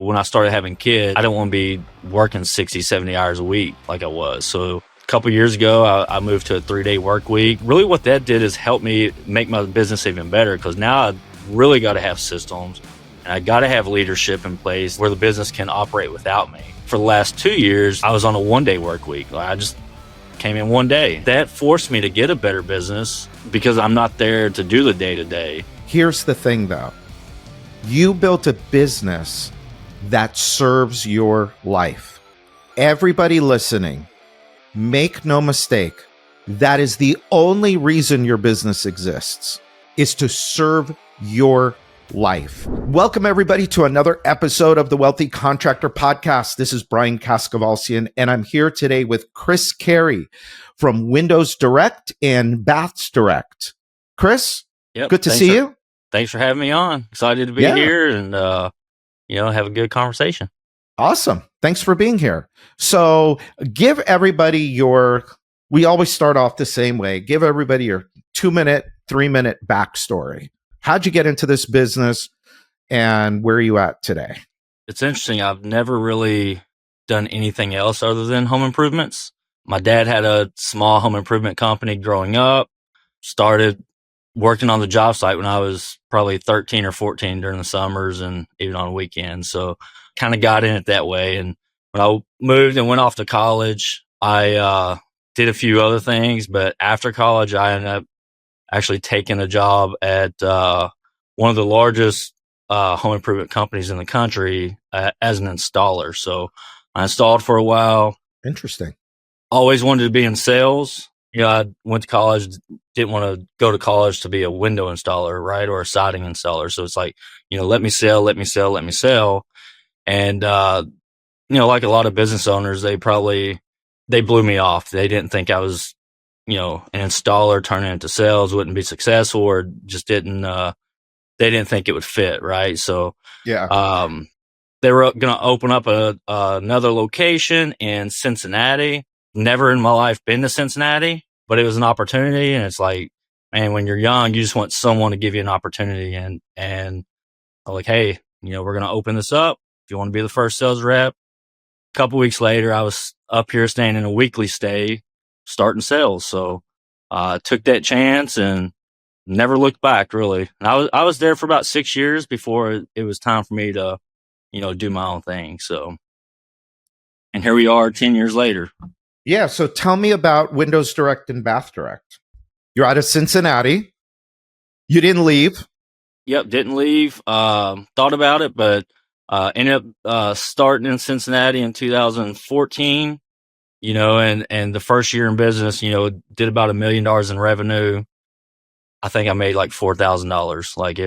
When I started having kids, I didn't want to be working 60, 70 hours a week like I was. So a couple years ago, I moved to a 3-day work week. Really what that did is help me make my business even better, because now I really got to have systems and I got to have leadership in place where the business can operate without me. For the last 2 years, I was on a 1-day work week. I just came in one day. That forced me to get a better business because I'm not there to do the day-to-day. Here's the thing, though. You built a business that serves your life. Everybody listening, make no mistake, that is the only reason your business exists, is to serve your life. Welcome, everybody, to another episode of the Wealthy Contractor podcast. This is Brian Kaskavalcian, and I'm here today with Chris Carey from Windows Direct and Baths Direct. Chris, good to see you. Thanks for having me on. Excited to be here and, have a good conversation. Awesome. Thanks for being here. So give everybody we always start off the same way. Give everybody your 2-minute, 3-minute backstory. How'd you get into this business and where are you at today? It's interesting. I've never really done anything else other than home improvements. My dad had a small home improvement company growing up, started working on the job site when I was probably 13 or 14 during the summers and even on weekends. So kind of got in it that way. And when I moved and went off to college, I did a few other things. But after college, I ended up actually taking a job at one of the largest home improvement companies in the country as an installer. So I installed for a while. Interesting. Always wanted to be in sales. I went to college, didn't want to go to college to be a window installer, right? Or a siding installer. So it's like, let me sell. And, like a lot of business owners, they blew me off. They didn't think I was, an installer turning into sales wouldn't be successful, or just they didn't think it would fit. Right. So, they were going to open up another location in Cincinnati. Never in my life been to Cincinnati, but it was an opportunity. And it's like, man, when you're young, you just want someone to give you an opportunity. And I'm like, hey, we're going to open this up. If you want to be the first sales rep. A couple weeks later, I was up here staying in a weekly stay, starting sales. So I took that chance and never looked back, really. And I was there for about 6 years before it was time for me to, do my own thing. So, and here we are 10 years later. Yeah. So tell me about Windows Direct and Bath Direct. You're out of Cincinnati. You didn't leave. Yep. Didn't leave. Thought about it, but ended up starting in Cincinnati in 2014, and the first year in business, did about $1 million in revenue. I think I made like $4,000. Like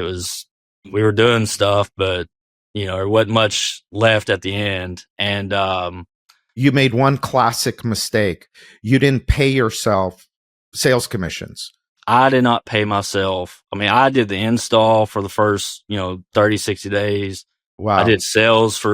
we were doing stuff, but, there wasn't much left at the end. And, you made one classic mistake. You didn't pay yourself sales commissions. I did not pay myself. I mean, I did the install for the first, 30, 60 days. Wow. I did sales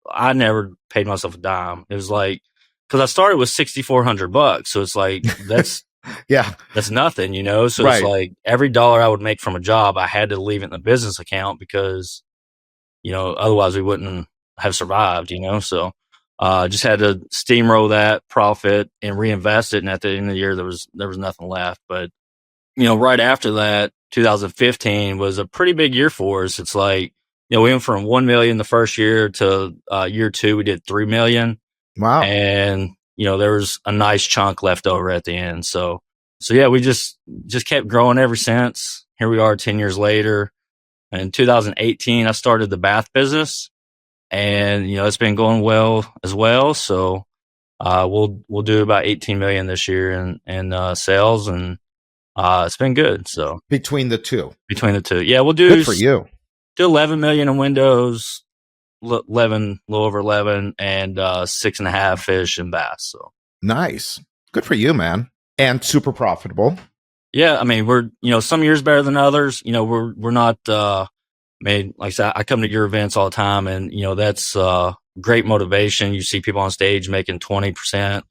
I never paid myself a dime. It was like, cause I started with $6,400. So it's like, that's, that's nothing, So It's like every dollar I would make from a job, I had to leave it in the business account because, otherwise we wouldn't have survived, So, just had to steamroll that profit and reinvest it. And at the end of the year, there was nothing left. But, right after that, 2015 was a pretty big year for us. It's like, we went from 1 million the first year to year 2, we did 3 million. Wow. And, there was a nice chunk left over at the end. So yeah, we just kept growing ever since. Here we are 10 years later. In 2018, I started the bath business. And, it's been going well as well. So, we'll do about 18 million this year in sales, and, it's been good. So between the two. Yeah. We'll do, good for you. Do 11 million in windows, 11, a little over 11, and, 6.5-ish in baths. So nice. Good for you, man. And super profitable. Yeah. I mean, we're, some years better than others. We're not, like I said, I come to your events all the time, and, that's great motivation. You see people on stage making 20%.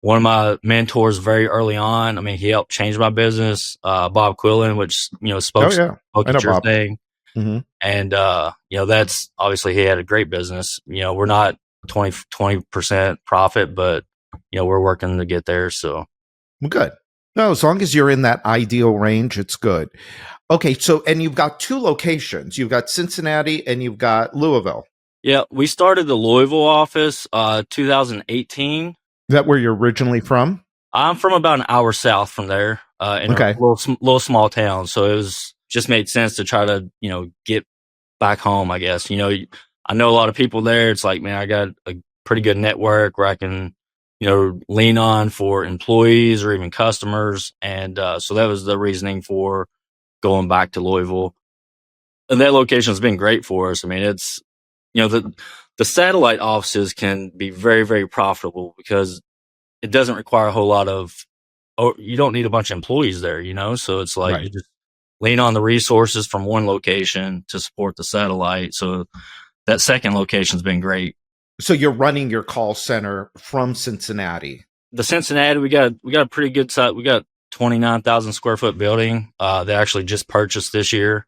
One of my mentors very early on, he helped change my business, Bob Quillen, which, spoke at your thing. Hmm. And, that's obviously he had a great business. We're not 20% profit, but, we're working to get there. So, Well, good. No, as long as you're in that ideal range, it's good. Okay. So, and you've got two locations. You've got Cincinnati and you've got Louisville. yeah, we started the Louisville office, 2018. Is that where you're originally from? I'm from about an hour south from there, in a Okay. little small town. So it was just made sense to try to, get back home, I guess. I know a lot of people there. It's like, man, I got a pretty good network where I can, lean on for employees or even customers. And, so that was the reasoning for going back to Louisville. And that location has been great for us. I mean, it's, the satellite offices can be very, very profitable because it doesn't require a whole lot of, you don't need a bunch of employees there, so it's like Right. you just lean on the resources from one location to support the satellite. So that second location's been great. So you're running your call center from Cincinnati. The Cincinnati, we got a pretty good site. We got 29,000 square foot building. They actually just purchased this year.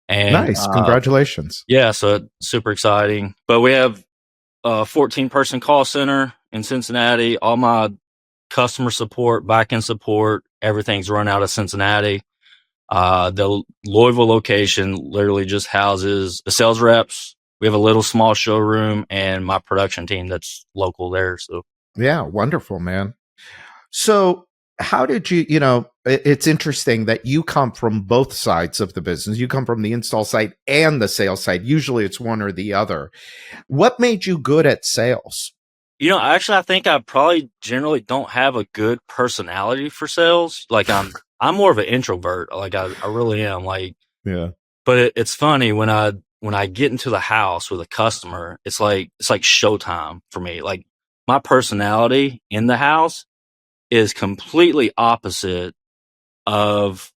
And Nice. Congratulations. yeah, so it's super exciting. But we have a 14-person call center in Cincinnati. All my customer support, back-end support, everything's run out of Cincinnati. The Louisville location literally just houses the sales reps. We have a little small showroom and my production team that's local there. So Yeah, wonderful, man. So how did you, it's interesting that you come from both sides of the business. You come from the install side and the sales side. Usually it's one or the other. What made you good at sales? Actually, I think I probably generally don't have a good personality for sales. Like I'm more of an introvert. Like I really am. Like, Yeah. but it's funny when I get into the house with a customer, it's like showtime for me. Like my personality in the house is completely opposite of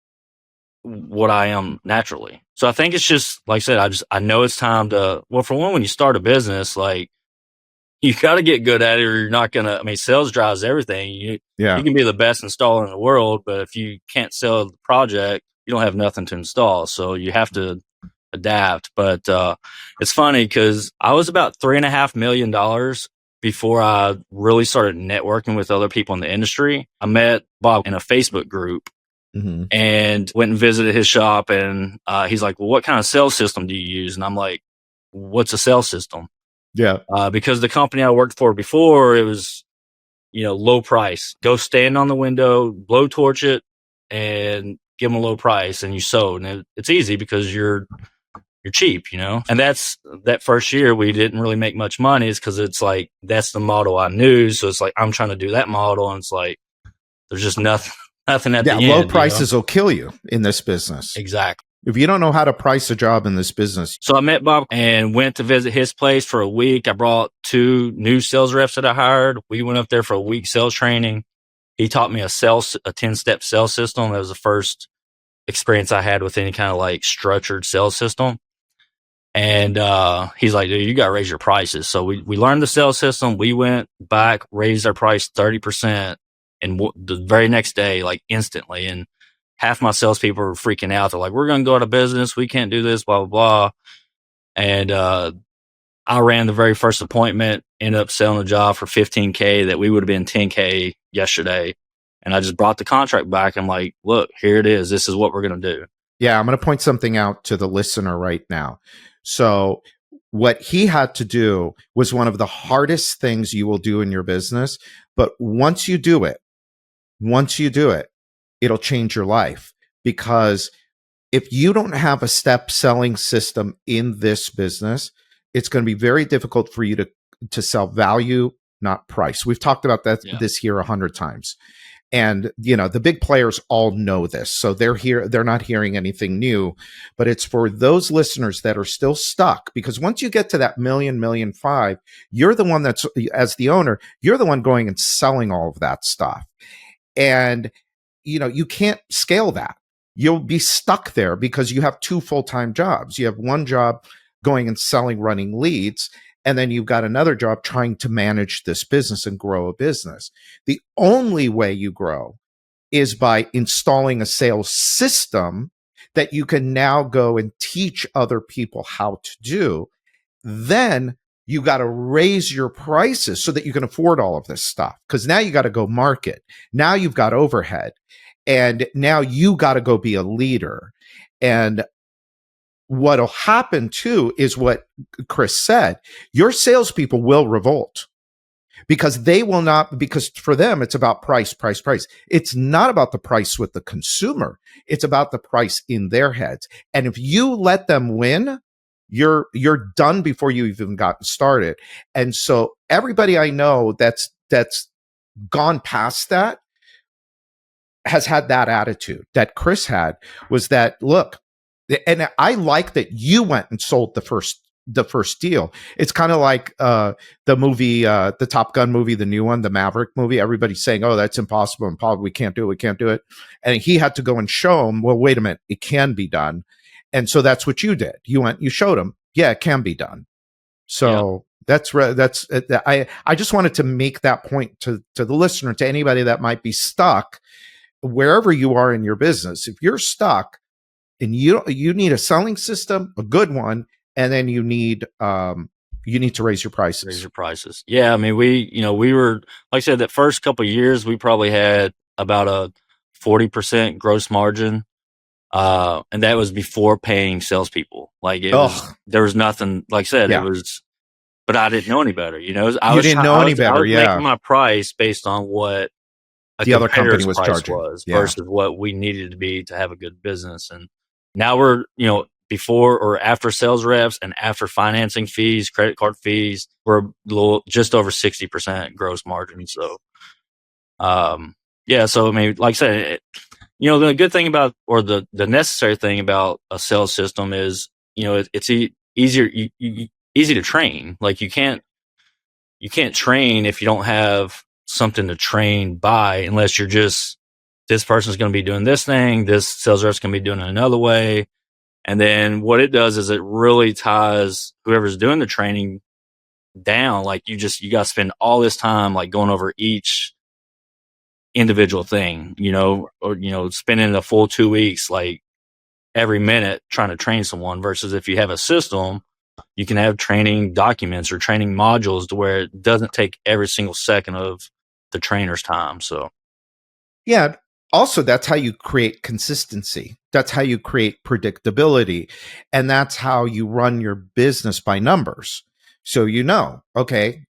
what I am naturally. So I think it's just like I said, I know it's time to, well, for one, when you start a business, like you got to get good at it or you're not going to, I mean, sales drives everything. You can be the best installer in the world, but if you can't sell the project, you don't have nothing to install. So you have to adapt. But, it's funny because I was about $3.5 million before I really started networking with other people in the industry. I met Bob in a Facebook group. Mm-hmm. And went and visited his shop, and he's like, well, what kind of sales system do you use? And I'm like, what's a sales system? Yeah. Because the company I worked for before, it was, low price. Go stand on the window, blow torch it, and give them a low price, and you sold. And it's easy because you're cheap, And that first year we didn't really make much money, is because it's like that's the model I knew. So it's like I'm trying to do that model, and it's like there's just nothing at the end. Low prices will kill you in this business. Exactly. If you don't know how to price a job in this business. So I met Bob and went to visit his place for a week. I brought 2 new sales reps that I hired. We went up there for a week sales training. He taught me a 10-step sales system. That was the first experience I had with any kind of like structured sales system. And he's like, dude, you got to raise your prices. So we learned the sales system. We went back, raised our price 30%. And the very next day, like instantly. And half my salespeople were freaking out. They're like, we're going to go out of business. We can't do this, blah, blah, blah. And I ran the very first appointment, ended up selling the job for $15K that we would have been $10K yesterday. And I just brought the contract back. I'm like, look, here it is. This is what we're going to do. Yeah, I'm going to point something out to the listener right now. So what he had to do was one of the hardest things you will do in your business. But once you do it, it'll change your life. Because if you don't have a step selling system in this business, it's going to be very difficult for you to sell value, not price. We've talked about this here 100 times. And, the big players all know this. So they're not hearing anything new, but it's for those listeners that are still stuck, because once you get to that $1.5 million, you're the one that's, as the owner, you're the one going and selling all of that stuff. And, you can't scale that. You'll be stuck there because you have 2 full-time jobs. You have one job going and selling, running leads, and then you've got another job trying to manage this business and grow a business. The only way you grow is by installing a sales system that you can now go and teach other people how to do. Then you got to raise your prices so that you can afford all of this stuff. Because now you got to go market. Now you've got overhead. And now you got to go be a leader. And what'll happen too is what Chris said. Your salespeople will revolt because they will not, because for them, it's about price, price, price. It's not about the price with the consumer. It's about the price in their heads. And if you let them win, you're done before you even gotten started. And so everybody I know that's gone past that has had that attitude that Chris had, was that, look, and I like that you went and sold the first deal. It's kind of like the movie, the Top Gun movie, the new one, the Maverick movie. Everybody's saying, "Oh, that's impossible, we can't do it, we can't do it." And he had to go and show them, well, wait a minute, it can be done. And so that's what you did. You went, you showed them, yeah, it can be done. So that's I just wanted to make that point to the listener, to anybody that might be stuck wherever you are in your business. If you're stuck and you need a selling system, a good one, and then you need to raise your prices. Raise your prices. Yeah, I mean, we were, like I said, that first couple of years, we probably had about a 40% gross margin, and that was before paying salespeople. Like there was nothing. Like I said, it was, but I didn't know any better. I was making my price based on what the other company was charging versus what we needed to be to have a good business. And now we're, before or after sales reps and after financing fees, credit card fees, we're just over 60% gross margin. So, so I mean, like I said, the good thing about, or the necessary thing about a sales system is, it's easier, easy to train. Like you can't train if you don't have something to train by, unless you're just, this person's going to be doing this thing, this sales rep's going to be doing it another way. And then what it does is it really ties whoever's doing the training down. Like you got to spend all this time like going over each individual thing, or, spending a full 2 weeks, like every minute trying to train someone, versus if you have a system, you can have training documents or training modules to where it doesn't take every single second of the trainer's time. So, yeah. Also, that's how you create consistency. That's how you create predictability. And that's how you run your business by numbers. So, okay,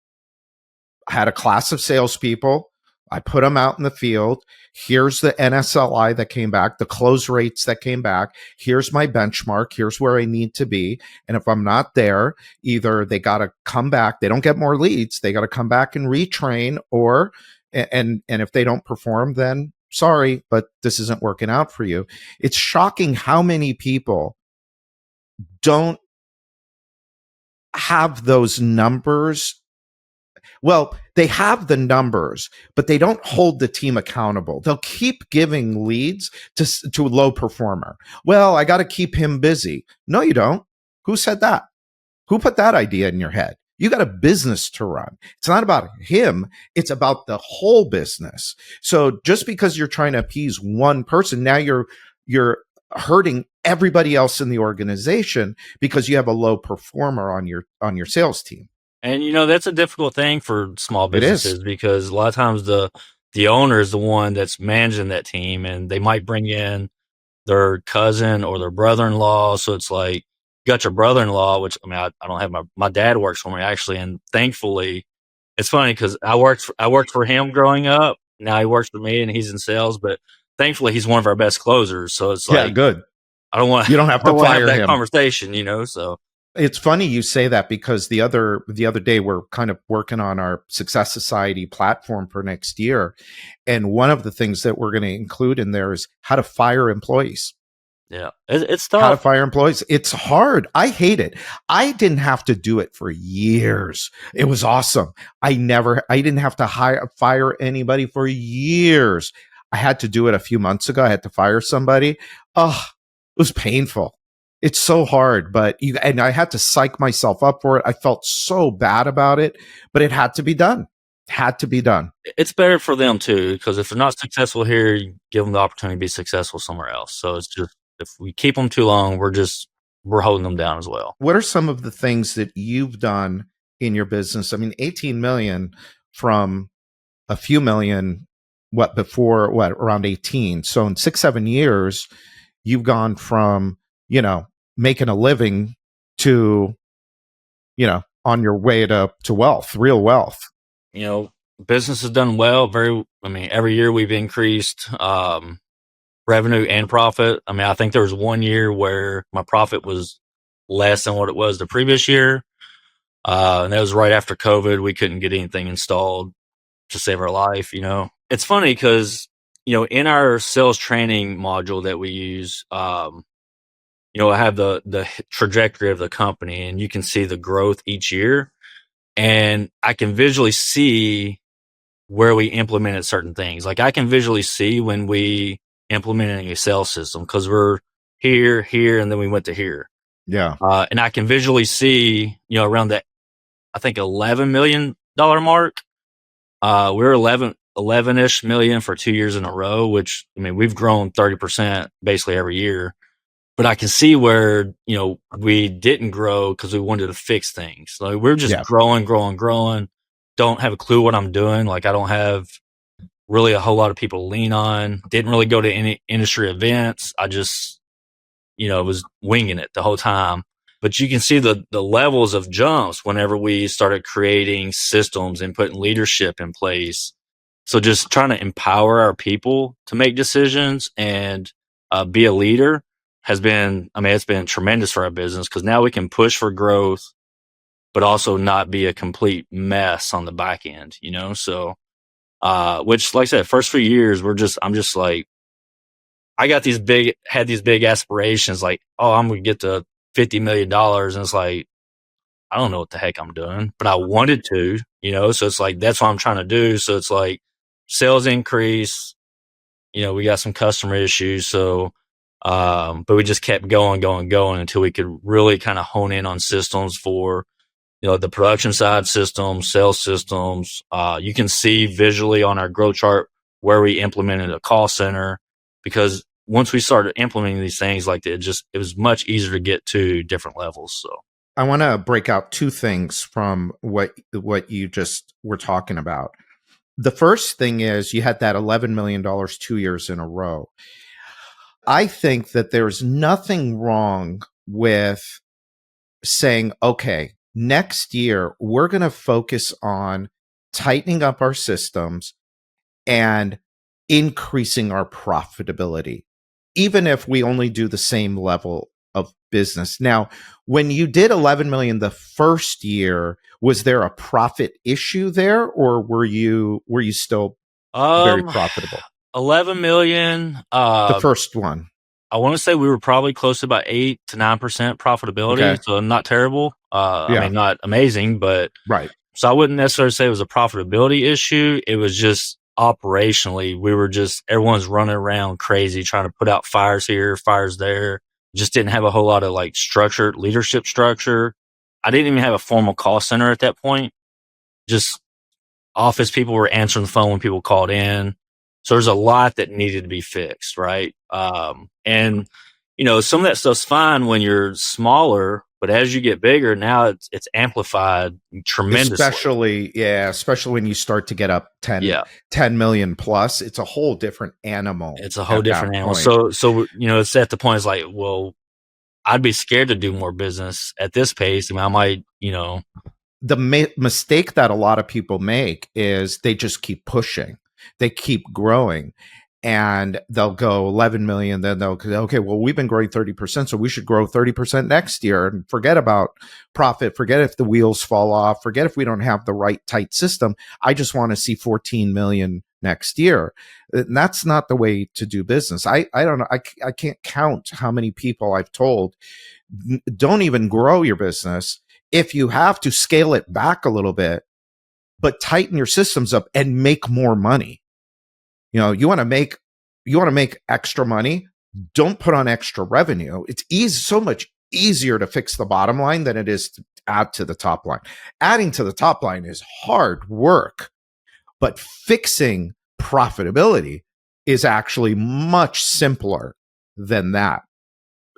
I had a class of salespeople. I put them out in the field. Here's the NSLI that came back, the close rates that came back. Here's my benchmark. Here's where I need to be. And if I'm not there, either they got to come back. They don't get more leads. They got to come back and retrain, or, and if they don't perform, then sorry, but this isn't working out for you. It's shocking how many people don't have those numbers. Well, they have the numbers, but they don't hold the team accountable. They'll keep giving leads to a low performer. Well, I got to keep him busy. No, you don't. Who said that? Who put that idea in your head? You got a business to run. It's not about him. It's about the whole business. So just because you're trying to appease one person, now you're hurting everybody else in the organization because you have a low performer on your sales team. And that's a difficult thing for small businesses, because a lot of times the owner is the one that's managing that team, and they might bring in their cousin or their brother-in-law. So it's like, you got your brother-in-law, which, I mean, I don't have my dad works for me actually. And thankfully, it's funny because I worked for him growing up. Now he works for me and he's in sales, but thankfully he's one of our best closers. So it's like, good. You don't have to fire that him. Conversation, so. It's funny you say that, because the other day we're kind of working on our Success Society platform for next year. And one of the things that we're going to include in there is how to fire employees. Yeah, it's tough. How to fire employees. It's hard. I hate it. I didn't have to do it for years. It was awesome. I didn't have to fire anybody for years. I had to do it a few months ago. I had to fire somebody. Oh, it was painful. It's so hard, and I had to psych myself up for it. I felt so bad about it, but it had to be done. Had to be done. It's better for them too, because if they're not successful here, you give them the opportunity to be successful somewhere else. So it's If we keep them too long, we're holding them down as well. What are some of the things that you've done in your business? I mean, 18 million from a few million, around 18. So in 6-7 years, you've gone from, making a living to, on your way to wealth, real wealth. Business has done well. Every year we've increased revenue and profit. I think there was one year where my profit was less than what it was the previous year. And that was right after COVID. We couldn't get anything installed to save our life. It's funny because, in our sales training module that we use, I have the trajectory of the company, and you can see the growth each year. And I can visually see where we implemented certain things. Like I can visually see when we implemented a sales system, because we're here, and then we went to here. Yeah. And I can visually see, around that, I think $11 million mark. We're 11-ish million for 2 years in a row, which, we've grown 30% basically every year. But I can see where, we didn't grow because we wanted to fix things. Like we're just growing. Don't have a clue what I'm doing. Like I don't have really a whole lot of people to lean on. Didn't really go to any industry events. I just, was winging it the whole time. But you can see the levels of jumps whenever we started creating systems and putting leadership in place. So just trying to empower our people to make decisions and be a leader has been, it's been tremendous for our business, because now we can push for growth, but also not be a complete mess on the back end, So, which, like I said, first few years, I'm just like, I had these big aspirations, like, oh, I'm going to get to $50 million. And it's like, I don't know what the heck I'm doing, but I wanted to, so it's like, that's what I'm trying to do. So it's like sales increase, we got some customer issues. So, but we just kept going until we could really kind of hone in on systems for, the production side systems, sales systems. You can see visually on our growth chart where we implemented a call center, because once we started implementing these things, like it was much easier to get to different levels. So I want to break out two things from what you just were talking about. The first thing is you had that $11 million 2 years in a row. I think that there's nothing wrong with saying, okay, next year we're going to focus on tightening up our systems and increasing our profitability, even if we only do the same level of business. Now, when you did 11 million the first year, was there a profit issue there, or were you still very profitable? 11 million. The first one, I want to say we were probably close to about 8 to 9% profitability. Okay. So not terrible. Not amazing, but right. So I wouldn't necessarily say it was a profitability issue. It was just operationally, everyone's running around crazy trying to put out fires here, fires there. Just didn't have a whole lot of like structured leadership structure. I didn't even have a formal call center at that point. Just office people were answering the phone when people called in. So there's a lot that needed to be fixed, right? And some of that stuff's fine when you're smaller, but as you get bigger, now it's amplified tremendously. Especially when you start to get up 10 million plus, it's a whole different animal. It's a whole different animal. So it's at the point, it's like, well, I'd be scared to do more business at this pace. I might, The mistake that a lot of people make is they just keep pushing. They keep growing, and they'll go 11 million. Then they'll go, okay, well, we've been growing 30%, so we should grow 30% next year, and forget about profit. Forget if the wheels fall off. Forget if we don't have the right tight system. I just want to see 14 million next year. And that's not the way to do business. I don't know. I can't count how many people I've told, don't even grow your business. If you have to, scale it back a little bit, but tighten your systems up and make more money. You want to make extra money. Don't put on extra revenue. It's so much easier to fix the bottom line than it is to add to the top line. Adding to the top line is hard work, but fixing profitability is actually much simpler than that.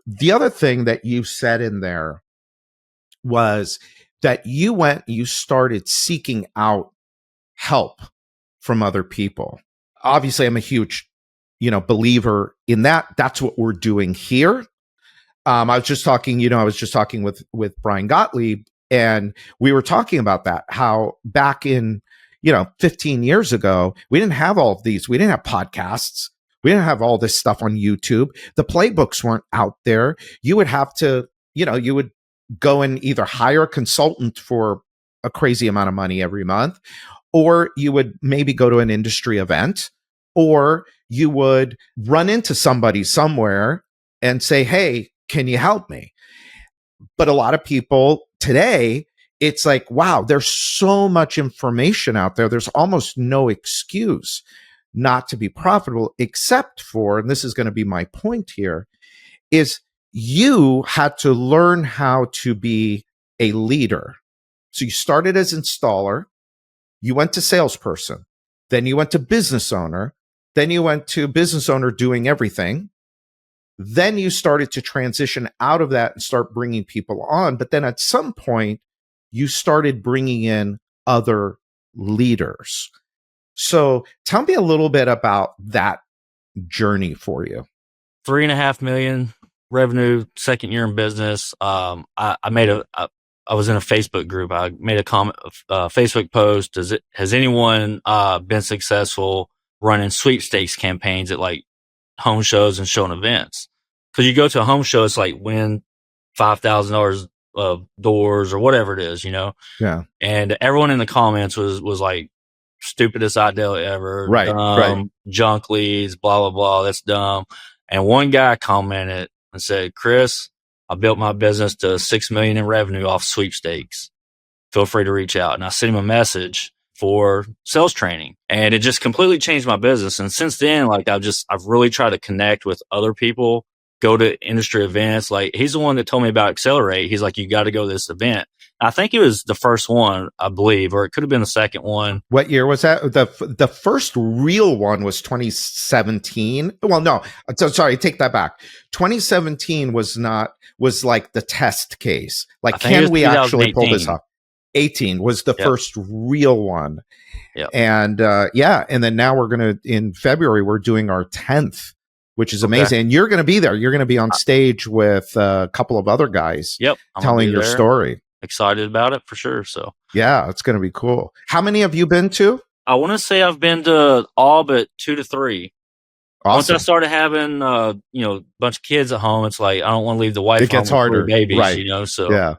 The other thing that you said in there was that you started seeking out help from other people. Obviously, I'm a huge, believer in that. That's what we're doing here. I was just talking with Brian Gottlieb, and we were talking about that, how back in, 15 years ago, we didn't have all of these. We didn't have podcasts. We didn't have all this stuff on YouTube. The playbooks weren't out there. You would have to, you would go and either hire a consultant for a crazy amount of money every month, or you would maybe go to an industry event, or you would run into somebody somewhere and say, hey, can you help me? But a lot of people today, it's like, wow, there's so much information out there. There's almost no excuse not to be profitable, except for, and this is going to be my point here, is you had to learn how to be a leader. So you started as installer, you went to salesperson, then you went to business owner, then you went to business owner doing everything. Then you started to transition out of that and start bringing people on. But then at some point, you started bringing in other leaders. So tell me a little bit about that journey for you. 3.5 million revenue, second year in business. I was in a Facebook group. I made a comment, Facebook post. Has anyone been successful running sweepstakes campaigns at like home shows and showing events? Because you go to a home show, it's like win $5,000 of doors or whatever it is, Yeah. And everyone in the comments was like, stupidest idea ever. Right. Right. Junk leads, blah, blah, blah. That's dumb. And one guy commented and said, Chris, I built my business to 6 million in revenue off sweepstakes. Feel free to reach out. And I sent him a message for sales training, and it just completely changed my business. And since then, like I've really tried to connect with other people, go to industry events. Like he's the one that told me about Accelerate. He's like, you got to go to this event. I think it was the first one, I believe, or it could have been the second one. What year was that? The first real one was 2017. Well, no, so sorry, take that back. 2017 was like the test case. Like, can we actually pull this off? 18 was the first real one. Yep. And and then now in February, we're doing our 10th, which is amazing. And you're going to be there. You're going to be on stage with a couple of other guys telling your story. Excited about it for sure. So yeah, it's going to be cool. How many have you been to? I want to say I've been to all but 2 to 3. Awesome. Once I started having, a bunch of kids at home, it's like, I don't want to leave the wife. It gets harder. Babies, right. So yeah.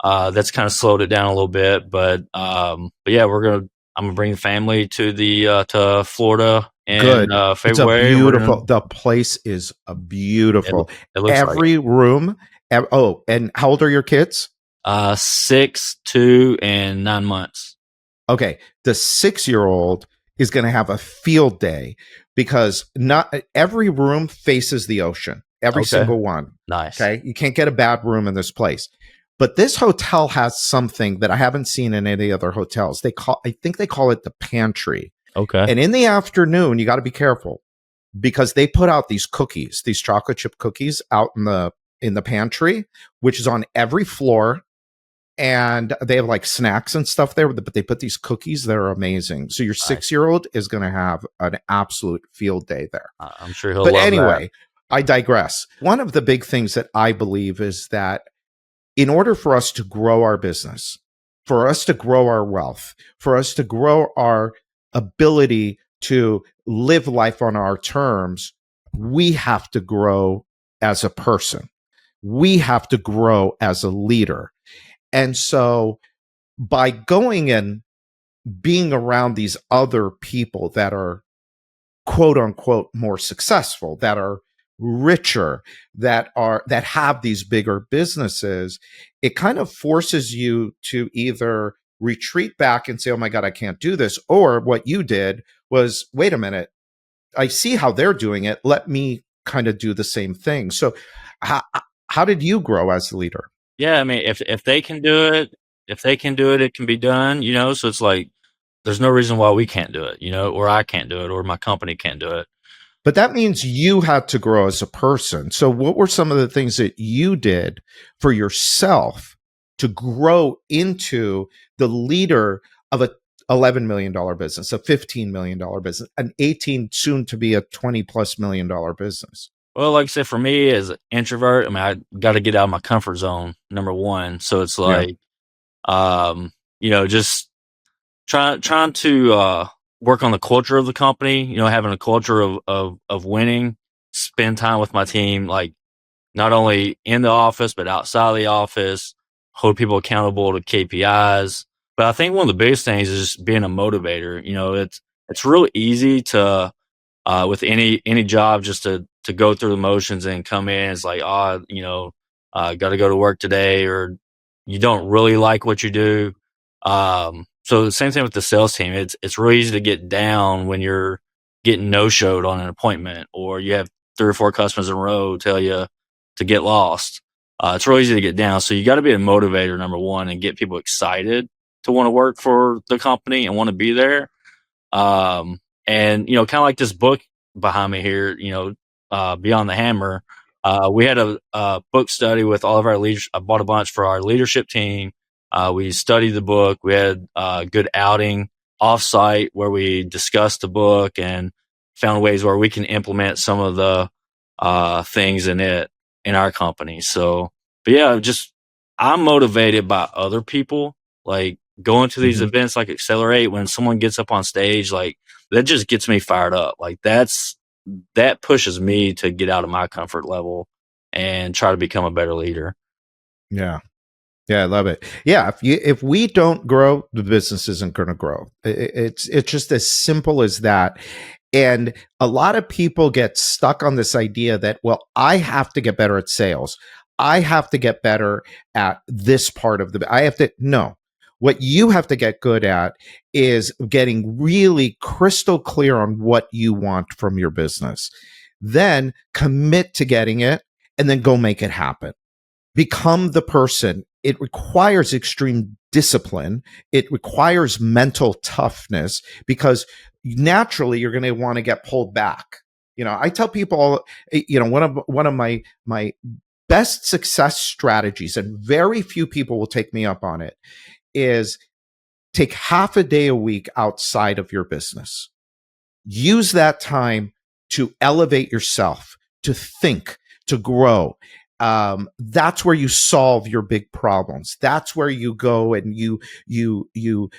That's kind of slowed it down a little bit, but yeah, I'm gonna bring the family to to Florida in February. It's beautiful. The place is beautiful. It looks every room. And how old are your kids? 6, 2, and 9 months. Okay, the 6-year-old is going to have a field day because not every room faces the ocean. Every single one. Nice. Okay, you can't get a bad room in this place. But this hotel has something that I haven't seen in any other hotels. I think they call it the pantry. Okay. And in the afternoon, you got to be careful because they put out these cookies, these chocolate chip cookies out in the pantry, which is on every floor. And they have like snacks and stuff there, but they put these cookies that are amazing. So your 6-year-old is going to have an absolute field day there. I'm sure he'll love that. But anyway, I digress. One of the big things that I believe is that in order for us to grow our business, for us to grow our wealth, for us to grow our ability to live life on our terms, we have to grow as a person. We have to grow as a leader. And so by going and being around these other people that are quote unquote more successful, that are richer, that have these bigger businesses, it kind of forces you to either retreat back and say, oh my God, I can't do this. Or what you did was, wait a minute, I see how they're doing it. Let me kind of do the same thing. So how did you grow as a leader? Yeah, I mean, if they can do it, it can be done, so it's like, there's no reason why we can't do it, or I can't do it, or my company can't do it. But that means you had to grow as a person. So what were some of the things that you did for yourself to grow into the leader of a $11 million business, a $15 million business, an 18 soon to be a 20 plus $1 million business? Well, like I said, for me as an introvert, I mean, I got to get out of my comfort zone, number one. So it's Yeah. like, just trying to work on the culture of the company, having a culture of winning, spend time with my team, like not only in the office, but outside of the office, hold people accountable to KPIs. But I think one of the biggest things is just being a motivator. It's really easy to, with any job, just to go through the motions and come in. It's like, got to go to work today, or you don't really like what you do. So the same thing with the sales team. It's really easy to get down when you're getting no-showed on an appointment, or you have 3 or 4 customers in a row tell you to get lost. It's really easy to get down. So you got to be a motivator, number one, and get people excited to want to work for the company and want to be there. And kind of like this book behind me here, Beyond the Hammer. We had a book study with all of our leaders. I bought a bunch for our leadership team. We studied the book. We had a good outing offsite where we discussed the book and found ways where we can implement some of the things in it in our company. So, but yeah, I'm motivated by other people, like going to these events like Accelerate. When someone gets up on stage, like that just gets me fired up. Like that pushes me to get out of my comfort level and try to become a better leader. Yeah. Yeah, I love it. Yeah, if we don't grow, the business isn't going to grow. It's just as simple as that. And a lot of people get stuck on this idea that, well, I have to get better at sales. I have to get better at this part of no. What you have to get good at is getting really crystal clear on what you want from your business. Then commit to getting it and then go make it happen. Become the person. It requires extreme discipline. It requires mental toughness because naturally you're going to want to get pulled back. I tell people, one of my best success strategies, and very few people will take me up on it, is take half a day a week outside of your business. Use that time to elevate yourself, to think, to grow. That's where you solve your big problems. That's where you go and you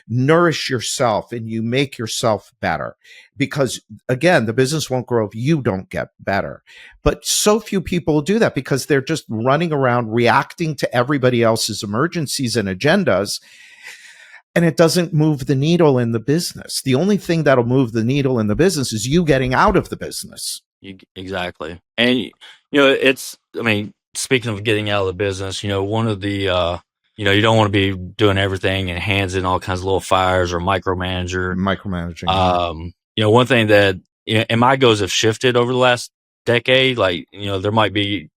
nourish yourself and you make yourself better. Because again, the business won't grow if you don't get better. But so few people do that because they're just running around reacting to everybody else's emergencies and agendas. And it doesn't move the needle in the business. The only thing that'll move the needle in the business is you getting out of the business. Exactly. And, speaking of getting out of the business, one of the, you don't want to be doing everything and hands in all kinds of little fires or micromanaging. One thing that, and my goals have shifted over the last decade. Like, there might be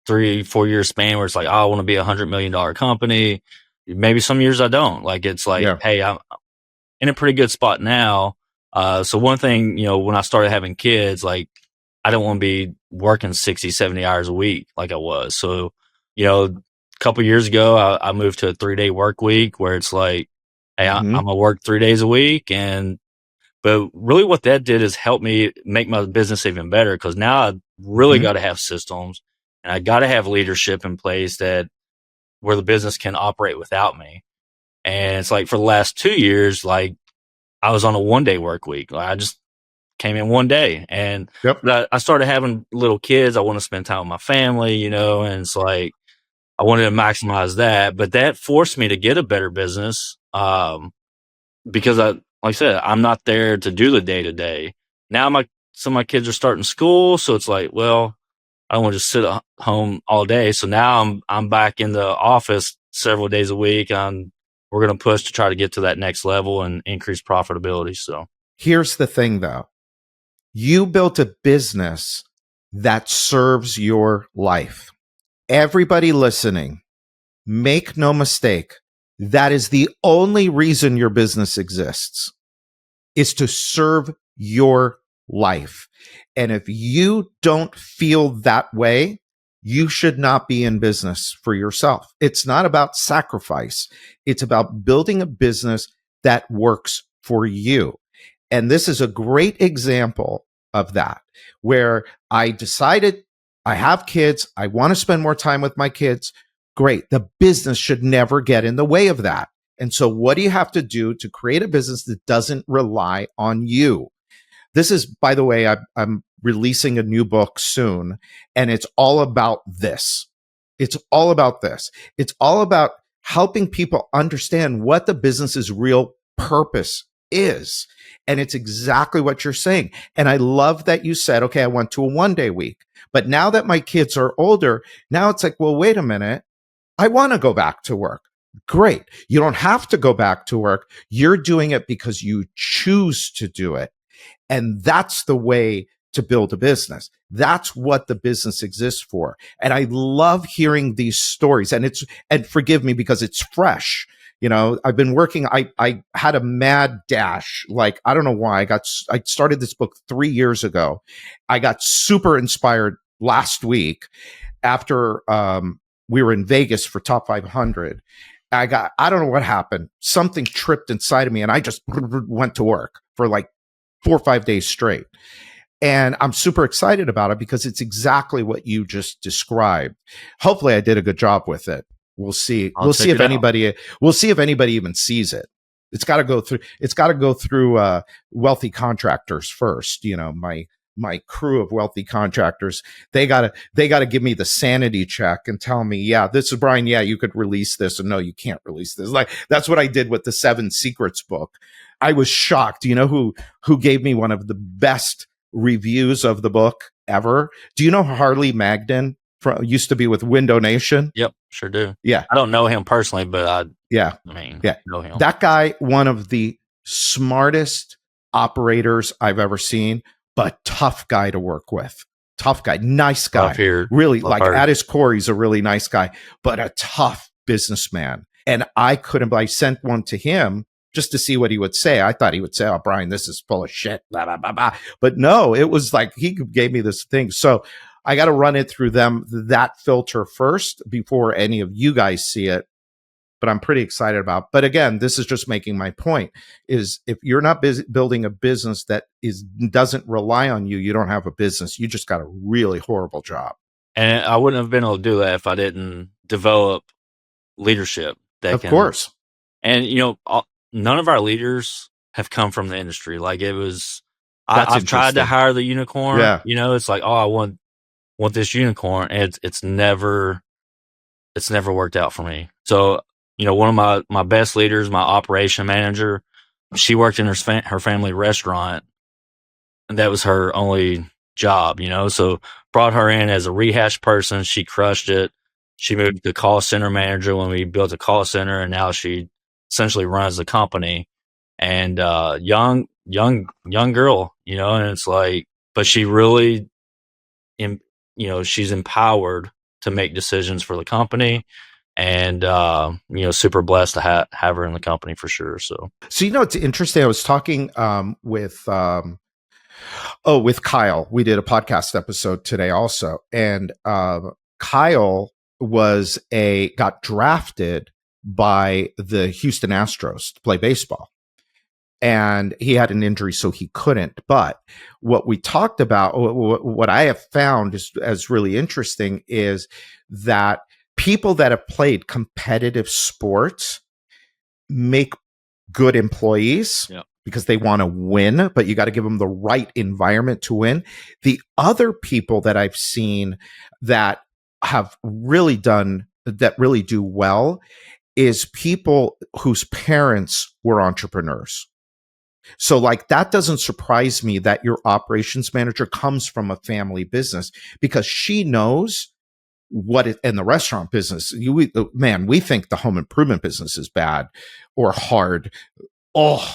3-4 year span where it's like, oh, I want to be $100 million company. Maybe some years I don't. Like, it's like, hey, I'm in a pretty good spot now. So one thing, when I started having kids, like, I don't want to be working 60, 70 hours a week like I was. So, a couple years ago, I moved to a 3-day work week where it's like, hey, I'm going to work 3 days a week. But really what that did is help me make my business even better, because now I really got to have systems and I got to have leadership in place where the business can operate without me. And it's like for the last 2 years, like I was on a 1-day work week. Like I just came in 1 day and I started having little kids. I want to spend time with my family, and it's like, I wanted to maximize that, but that forced me to get a better business. Because like I said, I'm not there to do the day to day. Now some of my kids are starting school. So it's like, well, I don't want to just sit at home all day. So now I'm back in the office several days a week. We're going to push to try to get to that next level and increase profitability. So here's the thing though. You built a business that serves your life. Everybody listening, make no mistake. That is the only reason your business exists, is to serve your life. And if you don't feel that way, you should not be in business for yourself. It's not about sacrifice. It's about building a business that works for you. And this is a great example of that, where I decided I have kids. I want to spend more time with my kids. Great. The business should never get in the way of that. And so what do you have to do to create a business that doesn't rely on you? This is, by the way, I'm releasing a new book soon, and it's all about this. It's all about this. It's all about helping people understand what the business's real purpose is. And it's exactly what you're saying. And I love that you said, okay, I went to a 1-day week, but now that my kids are older, now it's like, well, wait a minute. I want to go back to work. Great. You don't have to go back to work. You're doing it because you choose to do it. And that's the way to build a business. That's what the business exists for. And I love hearing these stories, and forgive me because it's fresh. You know, I've been working, I had a mad dash. Like, I don't know why I started this book 3 years ago. I got super inspired last week after, we were in Vegas for Top 500. I don't know what happened. Something tripped inside of me, and I just went to work for like 4 or 5 days straight. And I'm super excited about it because it's exactly what you just described. Hopefully I did a good job with it. We'll see. We'll see if anybody even sees it. It's got to go through Wealthy Contractors first. You know, my crew of Wealthy Contractors, they gotta give me the sanity check and tell me, yeah, this is Brian. Yeah, you could release this, and no, you can't release this. Like, that's what I did with the 7 Secrets book. I was shocked. You know who gave me one of the best reviews of the book ever? Do you know Harley Magden? Used to be with Window Nation. Yep, sure do. Yeah, I don't know him personally, but I know him. That guy, one of the smartest operators I've ever seen, but tough guy to work with. Tough guy, nice guy. Really, like at his core, he's a really nice guy, but a tough businessman. And I sent one to him just to see what he would say. I thought he would say, "Oh, Brian, this is full of shit, blah, blah, blah, blah." But no, it was like he gave me this thing. So I got to run it through that filter first before any of you guys see it. But I'm pretty excited about. But again, this is just making my point: is if you're not building a business that doesn't rely on you, you don't have a business. You just got a really horrible job. And I wouldn't have been able to do that if I didn't develop leadership. Of course. And none of our leaders have come from the industry. Like, it was, I've tried to hire the unicorn. Yeah. It's like, oh, I want this unicorn. And it's never worked out for me. So, one of my best leaders, my operation manager, she worked in her family restaurant, and that was her only job, so brought her in as a rehash person. She crushed it. She moved to call center manager when we built a call center, and now she essentially runs the company. And young girl, and it's like, but she really, she's empowered to make decisions for the company. And, super blessed to have her in the company for sure. So it's interesting. I was talking with Kyle. We did a podcast episode today also. And Kyle got drafted by the Houston Astros to play baseball. And he had an injury, so he couldn't. But what we talked about, what I have found as really interesting, is that people that have played competitive sports make good employees. Yeah. Because they want to win, but you got to give them the right environment to win. The other people that I've seen that have really do well is people whose parents were entrepreneurs. So like, that doesn't surprise me that your operations manager comes from a family business, because she knows in the restaurant business, we think the home improvement business is bad or hard. Oh,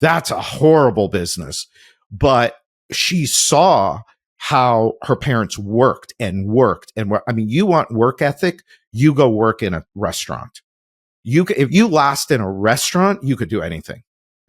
that's a horrible business. But she saw how her parents worked. I mean, you want work ethic, you go work in a restaurant. If you last in a restaurant, you could do anything.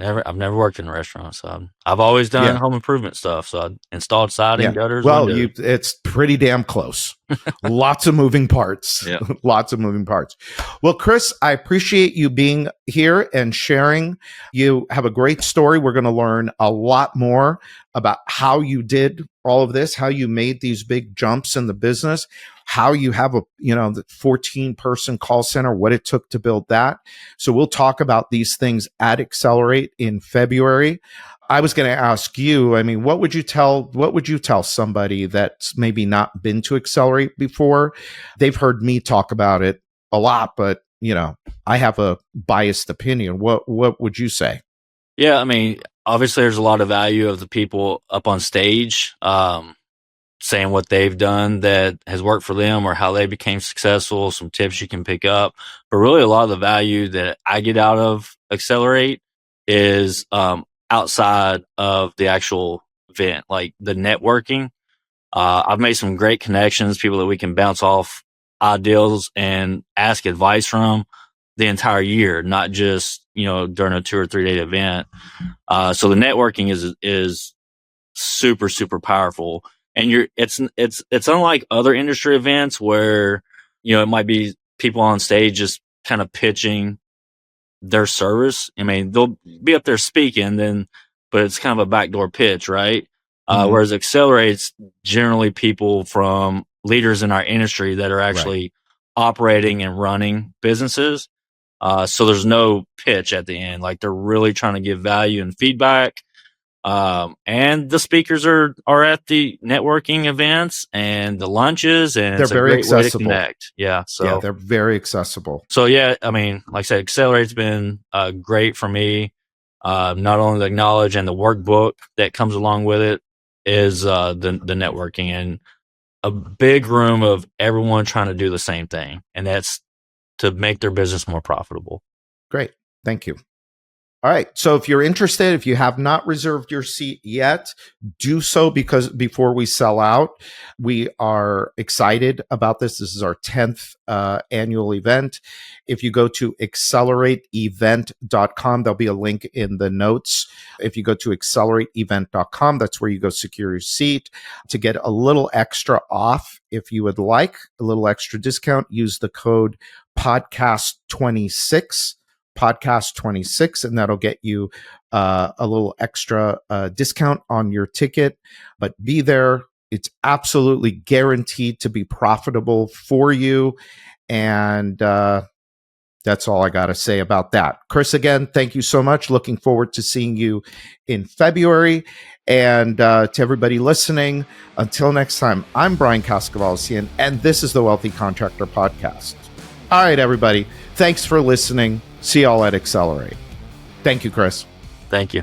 I've never worked in a restaurant, so I've always done Yeah. home improvement stuff. So I installed siding, Yeah. gutters, Well, windows. it's pretty damn close. Lots of moving parts. Yeah. Lots of moving parts. Well, Chris, I appreciate you being here and sharing. You have a great story. We're going to learn a lot more about how you did all of this, how you made these big jumps in the business, how you have the 14-person call center, what it took to build that. So we'll talk about these things at Accelerate in February. I was going to ask you, I mean, what would you tell somebody that's maybe not been to Accelerate before? They've heard me talk about it a lot, but I have a biased opinion. What would you say? Yeah, I mean, obviously there's a lot of value of the people up on stage, saying what they've done that has worked for them or how they became successful, some tips you can pick up. But really a lot of the value that I get out of Accelerate is, outside of the actual event, like the networking. I've made some great connections, people that we can bounce off ideals and ask advice from the entire year, not just, during a 2 or 3 day event. So the networking is super, super powerful. And it's unlike other industry events where, it might be people on stage just kind of pitching their service. I mean, they'll be up there speaking but it's kind of a backdoor pitch, right? Whereas Accelerate's generally people from leaders in our industry that are actually operating and running businesses. So there's no pitch at the end. Like they're really trying to give value and feedback. And the speakers are at the networking events and the lunches, and they're it's a very great way to accessible. connect. Yeah. So yeah, they're very accessible. So yeah, I mean, like I said, Accelerate's been great for me. Not only the knowledge and the workbook that comes along with it is the networking and a big room of everyone trying to do the same thing, and that's to make their business more profitable. Great. Thank you. All right. So if you're interested, if you have not reserved your seat yet, do so, because before we sell out, we are excited about this. This is our 10th annual event. If you go to accelerateevent.com, there'll be a link in the notes. If you go to accelerateevent.com, that's where you go secure your seat. To get a little extra off, if you would like a little extra discount, use the code podcast26. podcast26, and that'll get you a little extra discount on your ticket. But be there. It's absolutely guaranteed to be profitable for you. And that's all I got to say about that. Chris, again, thank you so much. Looking forward to seeing you in February. And to everybody listening, until next time, I'm Brian Cascavalsian, and this is the Wealthy Contractor Podcast. All right, everybody. Thanks for listening. See y'all at Accelerate. Thank you, Chris. Thank you.